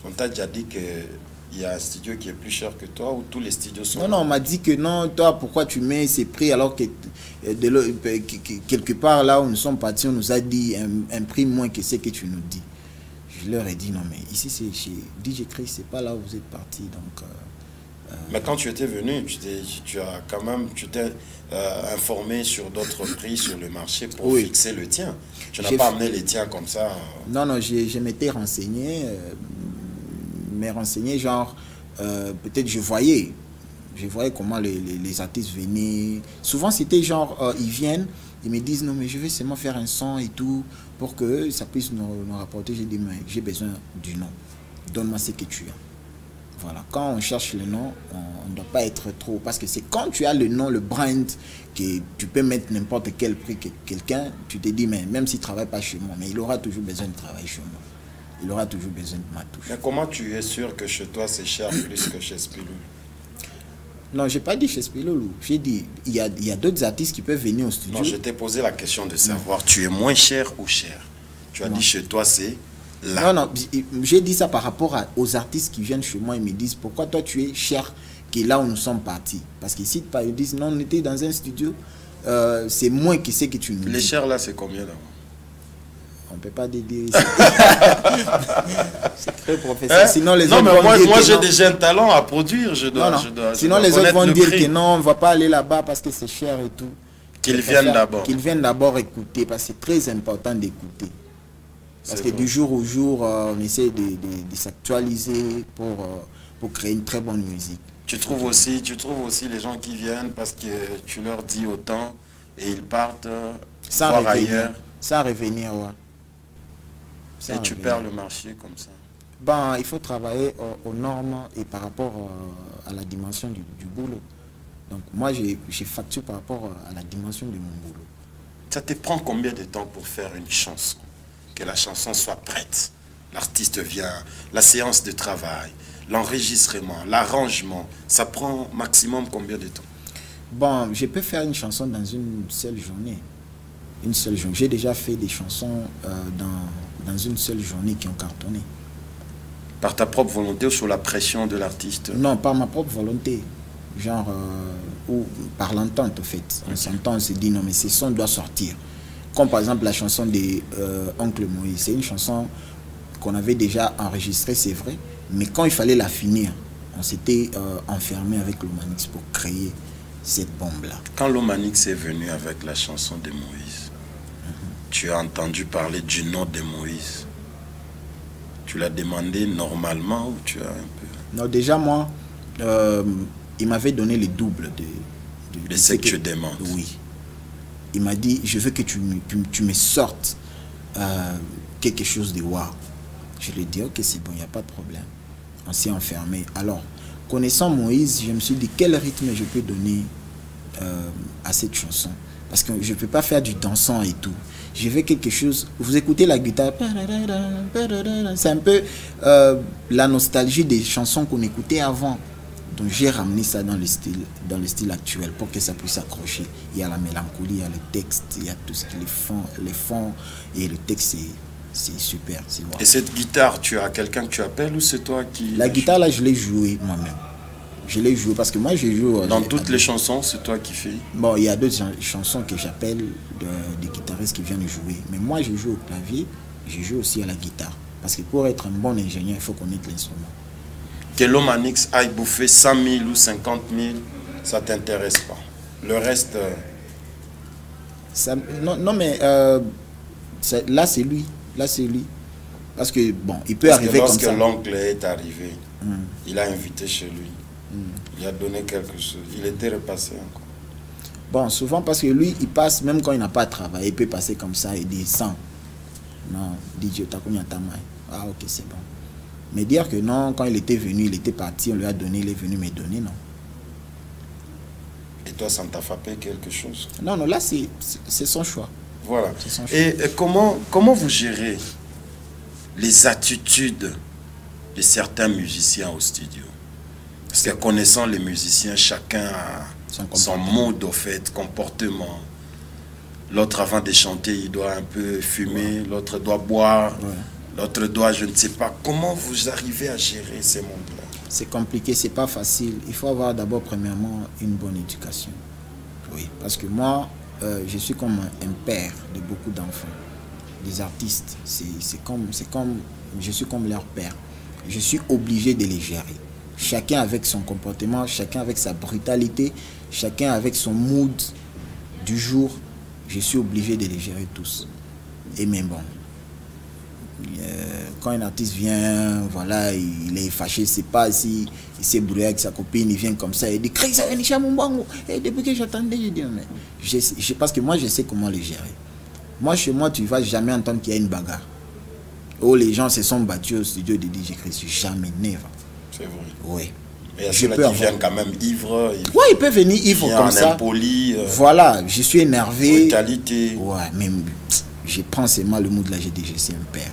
On t'a déjà dit qu'il y a un studio qui est plus cher que toi ou tous les studios sont... Non, on m'a dit que non, toi, pourquoi tu mets ces prix alors que quelque part là où nous sommes partis, on nous a dit un prix moins que ce que tu nous dis. Je leur ai dit, non, mais ici c'est chez DJ Chris, c'est pas là où vous êtes partis, donc... Mais quand tu étais venu, tu t'es informé sur d'autres prix sur le marché pour fixer le tien. Tu n'as pas amené les tiens comme ça. Non, non, je m'étais renseigné, genre, peut-être je voyais comment les artistes venaient. Souvent c'était genre, ils viennent, ils me disent, non mais je vais seulement faire un son et tout, pour que ça puisse nous rapporter. J'ai dit, mais j'ai besoin du nom, donne-moi ce que tu as. Voilà, quand on cherche le nom, on ne doit pas être trop... Parce que c'est quand tu as le nom, le brand, que tu peux mettre n'importe quel prix que quelqu'un, tu te dis, mais même s'il ne travaille pas chez moi, mais il aura toujours besoin de travailler chez moi. Il aura toujours besoin de ma touche. Mais comment tu es sûr que chez toi, c'est cher plus que chez Spilou? Non, je n'ai pas dit chez Spilou. J'ai dit, il y a d'autres artistes qui peuvent venir au studio. Non, je t'ai posé la question de savoir, tu es moins cher ou cher? Tu as dit chez toi, c'est... Là. Non, j'ai dit ça par rapport aux artistes qui viennent chez moi et me disent pourquoi toi tu es cher que là où nous sommes partis. Parce qu'ici, ils disent non, on était dans un studio, c'est moins que ce que tu nous dis. Les chers là, c'est combien là? On ne peut pas dire ici. C'est très professionnel. Hein? Sinon, les non, autres mais vont moi dire j'ai déjà un talent à produire. Sinon, les autres vont dire que non, on ne va pas aller là-bas parce que c'est cher et tout. Qu'ils viennent d'abord. Qu'ils viennent d'abord écouter parce que c'est très important d'écouter. Parce que du jour au jour, on essaie de s'actualiser pour créer une très bonne musique. Tu trouves aussi les gens qui viennent parce que tu leur dis autant et ils partent sans voir revenir, ailleurs. Sans revenir, ouais. Et tu perds le marché comme ça. Ben, il faut travailler aux normes et par rapport à la dimension du boulot. Donc moi, j'ai facture par rapport à la dimension de mon boulot. Ça te prend combien de temps pour faire une chanson? Que la chanson soit prête, l'artiste vient, la séance de travail, l'enregistrement, l'arrangement, ça prend maximum combien de temps? Bon, je peux faire une chanson dans une seule journée. Une seule journée. J'ai déjà fait des chansons dans une seule journée qui ont cartonné. Par ta propre volonté ou sous la pression de l'artiste? Non, par ma propre volonté. Genre, ou par l'entente, en fait. On s'entend, on se dit, non, mais ce son doit sortir. Comme par exemple la chanson de Oncle Moïse. C'est une chanson qu'on avait déjà enregistrée, c'est vrai. Mais quand il fallait la finir, on s'était enfermé avec l'Omanix pour créer cette bombe-là. Quand l'Omanix est venu avec la chanson de Moïse, tu as entendu parler du nom de Moïse. Tu l'as demandé normalement ou tu as un peu... Non, déjà moi, il m'avait donné le double de ce que tu demandes. Oui. Il m'a dit, je veux que tu me sortes quelque chose de wow. Je lui ai dit, ok, c'est bon, il n'y a pas de problème. On s'est enfermé. Alors, connaissant Moïse, je me suis dit, quel rythme je peux donner à cette chanson? Parce que je ne peux pas faire du dansant et tout. Je veux quelque chose... Vous écoutez la guitare, c'est un peu la nostalgie des chansons qu'on écoutait avant. Donc j'ai ramené ça dans le style actuel pour que ça puisse s'accrocher. Il y a la mélancolie, il y a le texte, il y a tout ce qui les fonds et le texte c'est super. Et cette guitare, tu as quelqu'un que tu appelles ou c'est toi qui... La guitare là, je l'ai jouée moi-même. Je l'ai jouée parce que moi je joue... Dans toutes les chansons, c'est toi qui fais? Bon, il y a d'autres chansons que j'appelle des guitaristes qui viennent jouer. Mais moi je joue au clavier, je joue aussi à la guitare. Parce que pour être un bon ingénieur, il faut connaître l'instrument. Que l'Omanix aille bouffer 100 000 ou 50 000, ça ne t'intéresse pas. Le reste... Ça, non mais là c'est lui. Là c'est lui. Parce que bon, il peut arriver comme ça. Lorsque l'oncle est arrivé, il a invité chez lui. Il a donné quelque chose. Il était repassé encore. Bon, souvent parce que lui, il passe, même quand il n'a pas travaillé, il peut passer comme ça et dire 100. Non, DJ Takunya Tamai. Ah ok, c'est bon. Mais dire que non, quand il était venu, il était parti, on lui a donné, il est venu me donner, non. Et toi, ça ne t'a frappé quelque chose? Non, non, là, c'est son choix. Voilà. Son choix. Et comment vous gérez les attitudes de certains musiciens au studio? Parce que connaissant les musiciens, chacun a son mode, au fait, comportement. L'autre, avant de chanter, il doit un peu fumer, l'autre doit boire. Ouais. L'autre doit, je ne sais pas. Comment vous arrivez à gérer ces mondes-là? C'est compliqué, c'est pas facile. Il faut avoir d'abord, premièrement, une bonne éducation. Oui, parce que moi, je suis comme un père de beaucoup d'enfants. Des artistes, c'est comme, je suis comme leur père. Je suis obligé de les gérer. Chacun avec son comportement, chacun avec sa brutalité, chacun avec son mood du jour. Je suis obligé de les gérer tous. Et même bon. Quand un artiste vient, voilà, il est fâché, c'est pas si il s'est brouillé avec sa copine, il vient comme ça, il dit Chris, et depuis que j'attendais, je dis mais parce que moi je sais comment les gérer. Moi chez moi, tu vas jamais entendre qu'il y a une bagarre. Oh, les gens se sont battus au studio de DJ Chris, jamais, never. C'est vrai. Oui. Mais il y a ceux-là qui viennent quand même ivres. Oui, il peut venir ivre comme ça. Impoli, voilà, je suis énervé. Brutalité. Ouais, mais je prends seulement le mot de la GDG, c'est un père.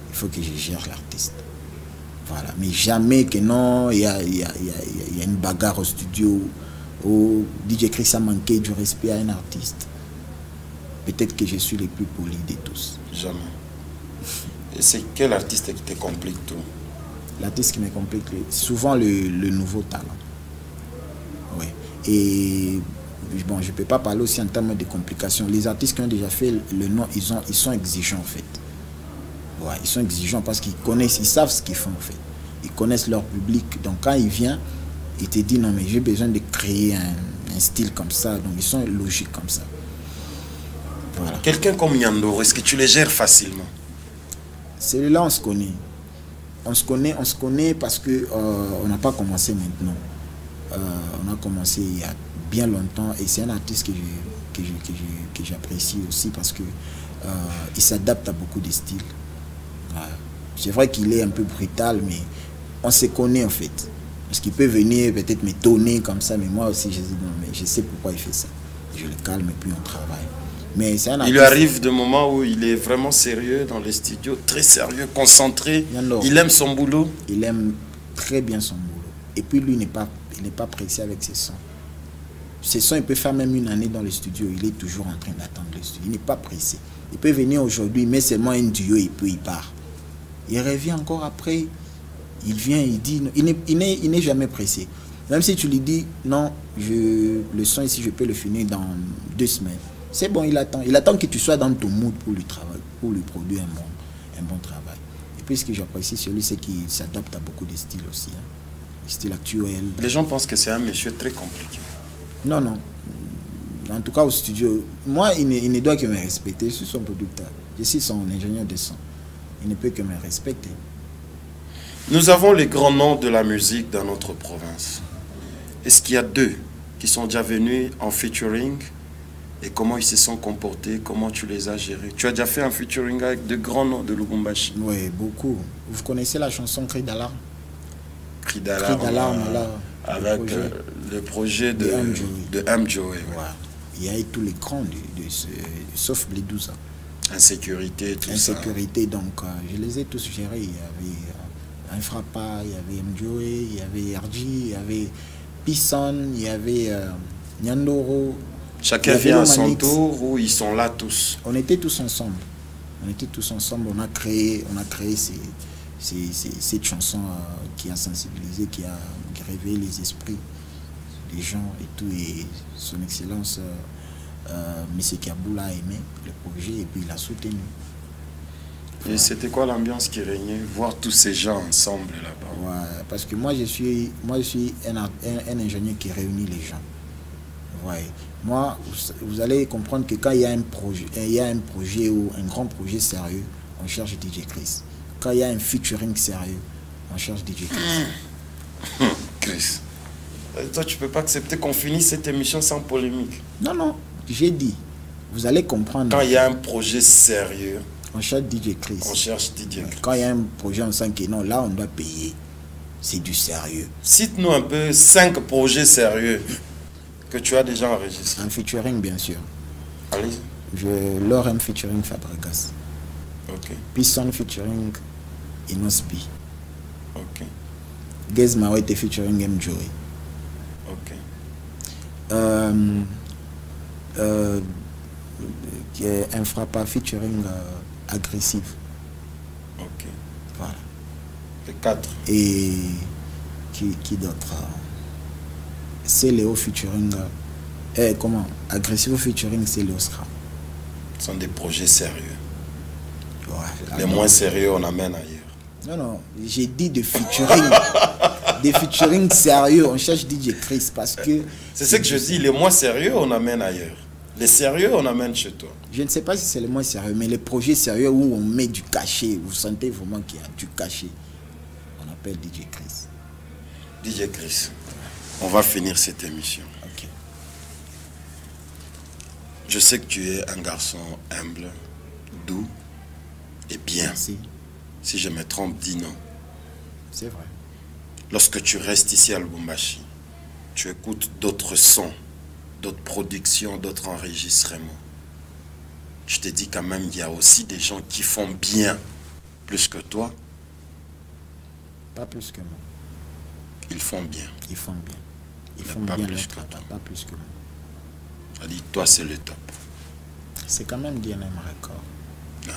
Il faut que je gère l'artiste. Voilà. Mais jamais que non, il y a une bagarre au studio. Où DJ Chris a manqué du respect à un artiste. Peut-être que je suis le plus poli de tous. Jamais. Et c'est quel artiste qui te complique tout? L'artiste qui me complique, souvent le nouveau talent. Oui. Et bon, je ne peux pas parler aussi en termes de complications. Les artistes qui ont déjà fait le nom, ils sont exigeants en fait. Ouais, ils sont exigeants parce qu'ils connaissent, ils savent ce qu'ils font en fait. Ils connaissent leur public. Donc quand il vient, il te dit non mais j'ai besoin de créer un style comme ça. Donc ils sont logiques comme ça. Voilà. Quelqu'un comme Nyandoro, est-ce que tu les gères facilement? Celui-là on se connaît. On se connaît parce que on n'a pas commencé maintenant. On a commencé il y a bien longtemps et c'est un artiste que j'apprécie aussi parce que il s'adapte à beaucoup de styles. C'est vrai qu'il est un peu brutal, mais on se connaît en fait. Parce qu'il peut venir peut-être me tonner comme ça, mais moi aussi je dis non, mais je sais pourquoi il fait ça. Je le calme et puis on travaille. Mais c'est un artiste. Il lui arrive des moments où il est vraiment sérieux dans les studios, très sérieux, concentré. Il aime son boulot. Il aime très bien son boulot. Et puis lui, il n'est pas pressé avec ses sons. Ses sons, il peut faire même une année dans le studio. Il est toujours en train d'attendre le studio. Il n'est pas pressé. Il peut venir aujourd'hui, mais seulement un duo et puis il part. Il revient encore après. Il vient, il dit... Il n'est jamais pressé. Même si tu lui dis, non, le son ici, je peux le finir dans 2 semaines. C'est bon, il attend. Il attend que tu sois dans ton mood pour lui travailler, pour lui produire un bon travail. Et puis ce que j'apprécie sur lui, c'est qu'il s'adapte à beaucoup de styles aussi. Hein. Les styles actuels. Les gens pensent que c'est un monsieur très compliqué. Non, non. En tout cas au studio, moi il ne doit que me respecter. Je suis son producteur. Je suis son ingénieur de son. Il ne peut que me respecter. Nous avons les grands noms de la musique dans notre province. Est-ce qu'il y a deux qui sont déjà venus en featuring et comment ils se sont comportés, comment tu les as gérés? Tu as déjà fait un featuring avec de grands noms de Lubumbashi? Oui, beaucoup. Vous connaissez la chanson Cri d'alarme? Cri d'alarme, avec le projet de M. Joey. Ouais. Il y a eu tous les grands, sauf Bledouza. Insécurité, tout Insécurité, ça. Donc je les ai tous gérés. Il y avait Infrapa, il y avait M. Joey, il y avait RG, il y avait Pisson, il y avait Nyandoro. Chacun vient à son tour ou ils sont là tous? On était tous ensemble. On a créé cette chanson qui a sensibilisé, qui a réveillé les esprits des gens et tout. Et son excellence, M. Kaboula a aimé le projet et puis il a soutenu. Et c'était quoi l'ambiance qui régnait? Voir tous ces gens ensemble là-bas. Ouais, parce que moi je suis un ingénieur qui réunit les gens. Ouais. Moi, vous allez comprendre que quand il y a un projet ou un grand projet sérieux, on cherche DJ Chris. Quand il y a un featuring sérieux, on cherche DJ Chris. Chris, toi tu peux pas accepter qu'on finisse cette émission sans polémique? Non, non, j'ai dit. Vous allez comprendre. Quand il y a un projet sérieux, on cherche DJ Chris. On cherche DJ Chris. Quand il y a un projet, on sent que non, là on doit payer. C'est du sérieux. Cite-nous un peu 5 projets sérieux que tu as déjà enregistré. Un featuring, bien sûr. Allez. L'Orem featuring Fabregas. Ok. Pisson featuring Inosbi. Ok. Gezma était featuring M. Joey. Ok. Infrapa featuring Agressive. Ok. Voilà. Les 4. Et qui d'autre? C'est Léo featuring Agressive featuring c'est Léo Scram. Ce sont des projets sérieux. Ouais, les moins sérieux on amène ailleurs. Non, non, j'ai dit de featuring. Des featuring sérieux, on cherche DJ Chris parce que... C'est ce que je dis, les moins sérieux on amène ailleurs. Les sérieux on amène chez toi. Je ne sais pas si c'est les moins sérieux, mais les projets sérieux où on met du cachet, vous sentez vraiment qu'il y a du cachet, on appelle DJ Chris. DJ Chris. On va finir cette émission. Okay. Je sais que tu es un garçon humble, doux et bien. Merci. Si je me trompe, dis non. C'est vrai. Lorsque tu restes ici à Lubumbashi, tu écoutes d'autres sons, d'autres productions, d'autres enregistrements. Tu te dis quand même il y a aussi des gens qui font bien plus que toi. Pas plus que moi. Ils font bien. Ils font bien. Ils font bien leur travail, pas plus que moi. Ça dit, toi c'est le top. C'est quand même DNM Record. Non,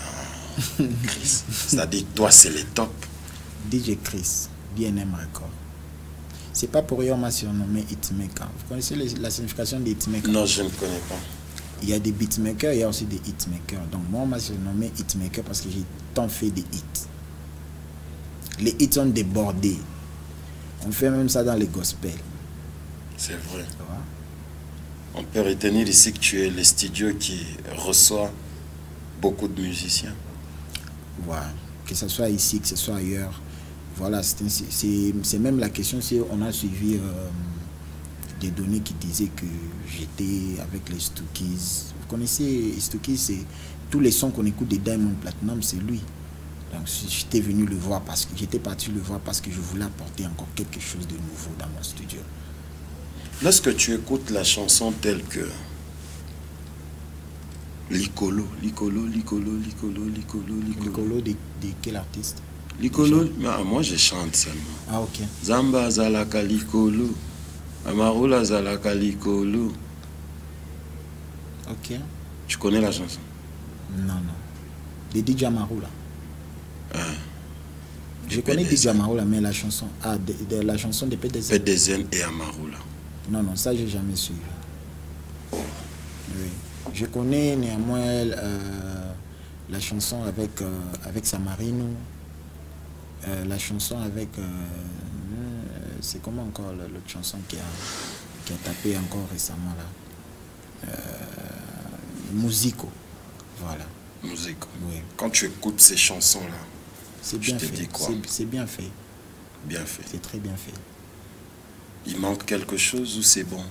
Chris. C'est-à-dire, toi c'est le top. DJ Chris, DNM Record. C'est pas pour rien on m'a surnommé Hitmaker. Vous connaissez la signification des Hitmaker? Non, je ne connais pas. Il y a des beatmakers, il y a aussi des hitmakers. Donc moi on m'a surnommé Hitmaker parce que j'ai tant fait des hits. Les hits ont débordé. On fait même ça dans les gospels. C'est vrai. On peut retenir ici que tu es le studio qui reçoit beaucoup de musiciens. Voilà. Que ce soit ici, que ce soit ailleurs. Voilà, c'est même la question si on a suivi des données qui disaient que j'étais avec les Stookies. Vous connaissez les Stookies, c'est tous les sons qu'on écoute des Diamond Platinum, c'est lui. Donc j'étais venu le voir parce que j'étais parti le voir parce que je voulais apporter encore quelque chose de nouveau dans mon studio. Lorsque tu écoutes la chanson telle que Likolo de quel artiste? Likolo, moi je chante seulement. Ah ok. Zamba Zalaka Likolo, Amarula Zalaka Likolo. Ok. Tu connais la chanson? Non, non. De DJ Amarula. Je connais PDZN. DJ Amarula, mais la chanson, la chanson de PDZN. PDZN et Amarula. Non, non, ça j'ai jamais suivi. Oui. Je connais néanmoins la chanson avec Samarino, la chanson avec... c'est comment encore l'autre chanson qui a tapé encore récemment là, Musico, voilà. Musico. Oui. Quand tu écoutes ces chansons-là, c'est bien je te fait. dis quoi? C'est bien fait. Bien fait. C'est très bien fait. Il manque quelque chose ou c'est bon?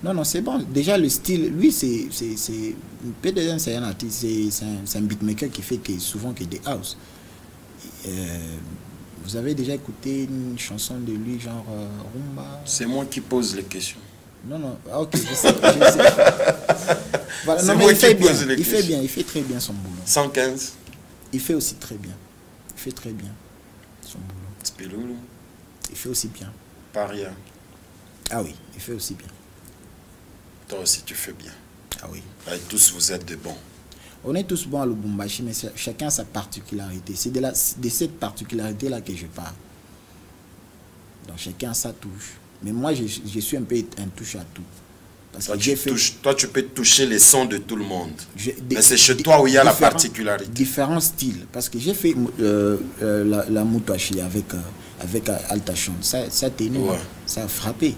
Non, non, c'est bon. Déjà, le style, lui, c'est PDN, c'est un artiste, c'est un beatmaker qui fait souvent que des house. Vous avez déjà écouté une chanson de lui, genre Rumba? C'est moi qui pose les questions. Non, non, ok, je sais. Voilà, non, mais il fait bien, il fait très bien son boulot. 115. Il fait aussi très bien. Il fait très bien son boulot. Spiloulou. Il fait aussi bien. Paria. Ah oui, il fait aussi bien. Toi aussi tu fais bien. Ah oui. Et tous vous êtes de bons. On est tous bons à Lubumbashi, mais chacun a sa particularité. C'est de cette particularité-là que je parle. Donc chacun a sa touche. Mais moi, je suis un peu un touche à tout. Parce que toi, tu peux toucher les sons de tout le monde. Mais c'est chez toi où il y a la particularité. Différents styles. Parce que j'ai fait la Moutouachi avec Altachon. Ça a tenu, ouais. Ça a frappé.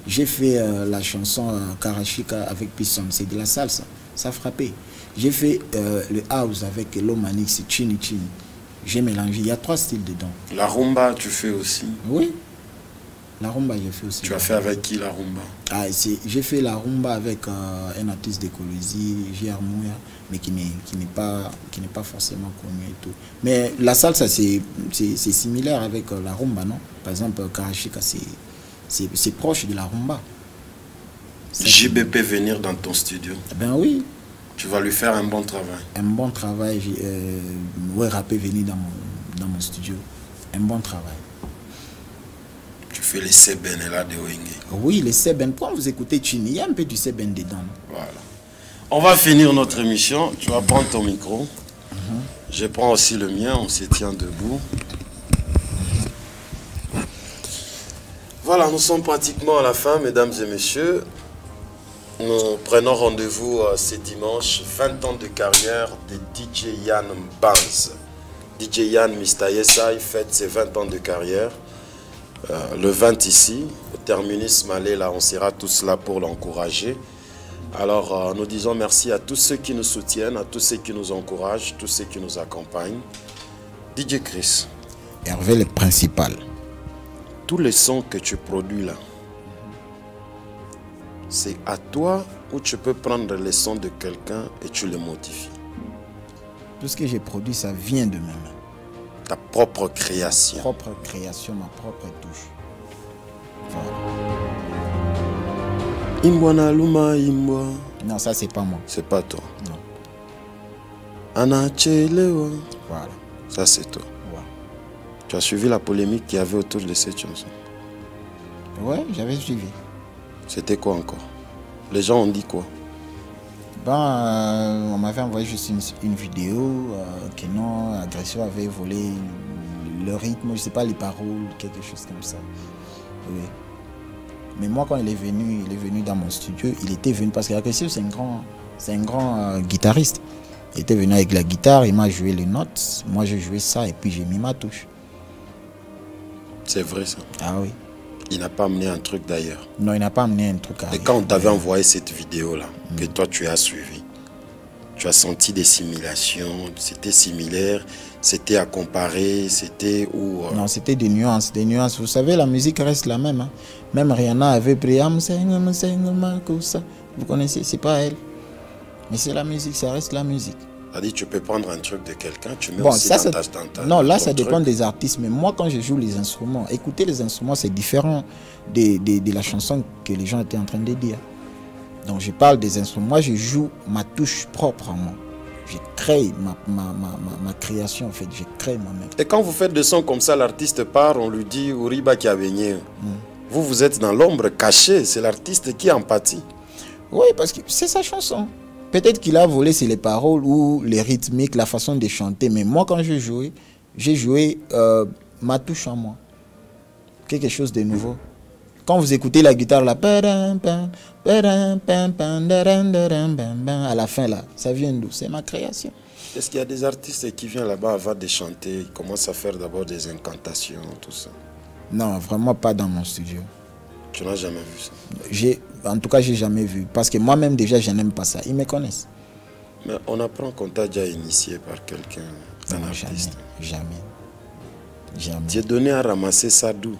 J'ai fait la chanson Karachika avec Pisson. C'est de la salsa. Ça a frappé. J'ai fait le house avec Lomanix, Chini Chini. J'ai mélangé. Il y a 3 styles dedans. La rumba, tu fais aussi? Oui. La rumba, j'ai fait aussi. Tu as fait avec qui la rumba? J'ai fait la rumba avec un artiste d'écologie, J.R. Mouya, mais qui n'est pas forcément connu et tout. Mais la salsa, c'est similaire avec la rumba, non? Par exemple, Karachika, c'est proche de la rumba. JB peut venir dans ton studio? Ben oui. Tu vas lui faire un bon travail? Un bon travail. Ouais, rapper venir dans mon studio. Un bon travail. Tu fais les Seben là de Wenge. Oui, les Seben. Quand vous écoutez Chini, il y a un peu du Seben dedans. Voilà. On va finir notre émission. Tu vas prendre ton micro. Je prends aussi le mien. On se tient debout. Voilà, nous sommes pratiquement à la fin, mesdames et messieurs. Nous prenons rendez-vous ce dimanche, 20 ans de carrière de DJ Yann Banz. DJ Yann Mistayesa, il fête ses 20 ans de carrière. Le 20 ici, au terminus Malé, là, on sera tous là pour l'encourager. Alors, nous disons merci à tous ceux qui nous soutiennent, à tous ceux qui nous encouragent, tous ceux qui nous accompagnent. DJ Chris. Hervé le principal. Tous les sons que tu produis là, c'est à toi ou tu peux prendre les sons de quelqu'un et tu les modifies? Tout ce que j'ai produit, ça vient de moi. Ta propre création. Ma propre création, ma propre touche. Voilà. Imbwana Luma Imbwa. Non, ça c'est pas moi. C'est pas toi. Non. Anachelewa. Voilà. Ça c'est toi. Ouais. Tu as suivi la polémique qu'il y avait autour de cette chanson? Ouais, j'avais suivi. C'était quoi encore? Les gens ont dit quoi? On m'avait envoyé juste une vidéo que non, Agression avait volé le rythme, je ne sais pas les paroles, quelque chose comme ça. Oui. Mais moi, quand il est venu dans mon studio, il était venu parce qu'Agression, c'est un grand guitariste. Il était venu avec la guitare, il m'a joué les notes, moi j'ai joué ça et puis j'ai mis ma touche. C'est vrai ça? Ah oui. Il n'a pas amené un truc d'ailleurs? Non, il n'a pas amené un truc. Et quand on t'avait envoyé cette vidéo-là, que toi tu as suivi, tu as senti des simulations, c'était similaire, c'était à comparer, c'était où Non, c'était des nuances, des nuances. Vous savez, la musique reste la même. Hein. Même Rihanna avait pris vous connaissez, c'est pas elle. Mais c'est la musique, ça reste la musique. C'est-à-dire, tu peux prendre un truc de quelqu'un, tu mets aussi ça, dans ta non, là, ça dépend des artistes. Mais moi, quand je joue les instruments, écouter les instruments, c'est différent de la chanson que les gens étaient en train de dire. Donc, je parle des instruments. Moi, je joue ma touche propre à moi. Je crée ma création, en fait. Je crée moi-même. Et quand vous faites des sons comme ça, l'artiste part, on lui dit « Uriba qui a baigné ». Vous êtes dans l'ombre cachée. C'est l'artiste qui empathie. Oui, parce que c'est sa chanson. Peut-être qu'il a volé sur les paroles ou les rythmiques, la façon de chanter. Mais moi, quand j'ai joué ma touche en moi. Quelque chose de nouveau. Quand vous écoutez la guitare là, à la fin là, ça vient d'où? C'est ma création. Est-ce qu'il y a des artistes qui viennent là-bas avant de chanter, ils commencent à faire d'abord des incantations, tout ça? Non, vraiment pas dans mon studio. Tu n'as jamais vu ça? En tout cas, j'ai jamais vu. Parce que moi-même déjà, je n'aime pas ça. Ils me connaissent. Mais on apprend qu'on t'a déjà initié par quelqu'un, un artiste. Jamais. Tu es donné à ramasser ça d'où?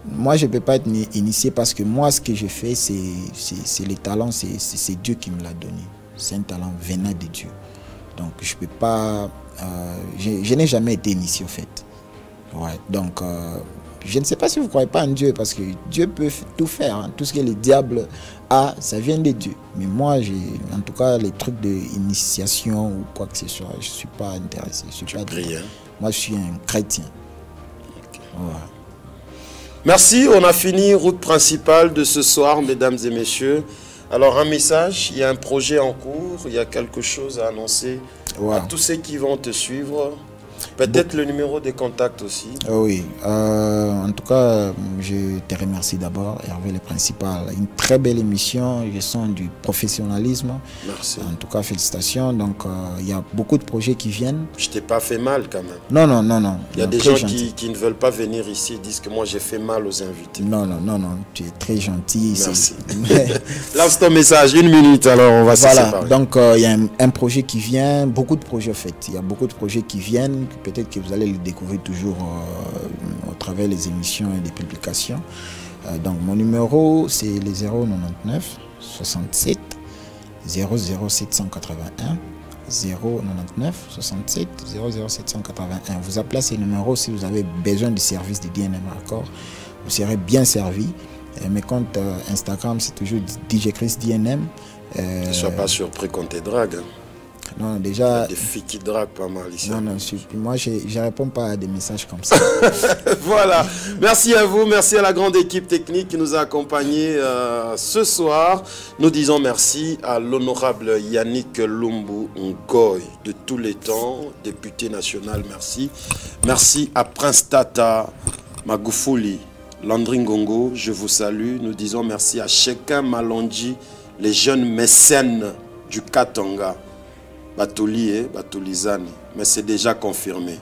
Moi, je ne peux pas être initié parce que moi, ce que je fais, c'est les talents, c'est Dieu qui me l'a donné. C'est un talent venant de Dieu. Donc, je ne peux pas... je n'ai jamais été initié, au fait. Ouais, donc, je ne sais pas si vous ne croyez pas en Dieu, parce que Dieu peut tout faire. Hein. Tout ce que le diable a, ça vient de Dieu. Mais moi, en tout cas, les trucs d'initiation ou quoi que ce soit, je ne suis pas intéressé. Moi, je suis un chrétien. Okay. Ouais. Merci, on a fini route principale de ce soir, mesdames et messieurs. Alors, un message, il y a un projet en cours, il y a quelque chose à annoncer à tous ceux qui vont te suivre. Peut-être le numéro de contact aussi. Oui, en tout cas, je te remercie d'abord, Hervé le Principal. Une très belle émission, je sens du professionnalisme. Merci. En tout cas, félicitations. Donc, il y a beaucoup de projets qui viennent. Je t'ai pas fait mal quand même. Non, non, non, non. Il y a des gens qui ne veulent pas venir ici, disent que moi j'ai fait mal aux invités. Non, non, non, non, tu es très gentil. Merci. Lance ton message, 1 minute, alors on va se séparer. Donc, il y a un projet qui vient, beaucoup de projets en fait. Il y a beaucoup de projets qui viennent. Peut-être que vous allez le découvrir toujours au travers des émissions et des publications. Donc mon numéro c'est le 099 67 00 781 099 67 00 781. Vous appelez ces numéros si vous avez besoin du service de DNM Record. Vous serez bien servi. Mes comptes Instagram c'est toujours DJ Chris DNM. Ne sois pas surpris qu'on te drague. Hein. Non, déjà... Il y a des filles qui draguent pas mal ici. Non, non, moi, je ne réponds pas à des messages comme ça. Voilà. Merci à vous. Merci à la grande équipe technique qui nous a accompagnés ce soir. Nous disons merci à l'honorable Yannick Lumbu Ngoy de tous les temps, député national. Merci. Merci à Prince Tata Magufuli, Landry Ngongo. Je vous salue. Nous disons merci à Chekin Malonji, les jeunes mécènes du Katanga. Batoli et Batolizani, mais c'est déjà confirmé.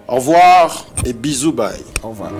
Au revoir et bisous, bye. Au revoir.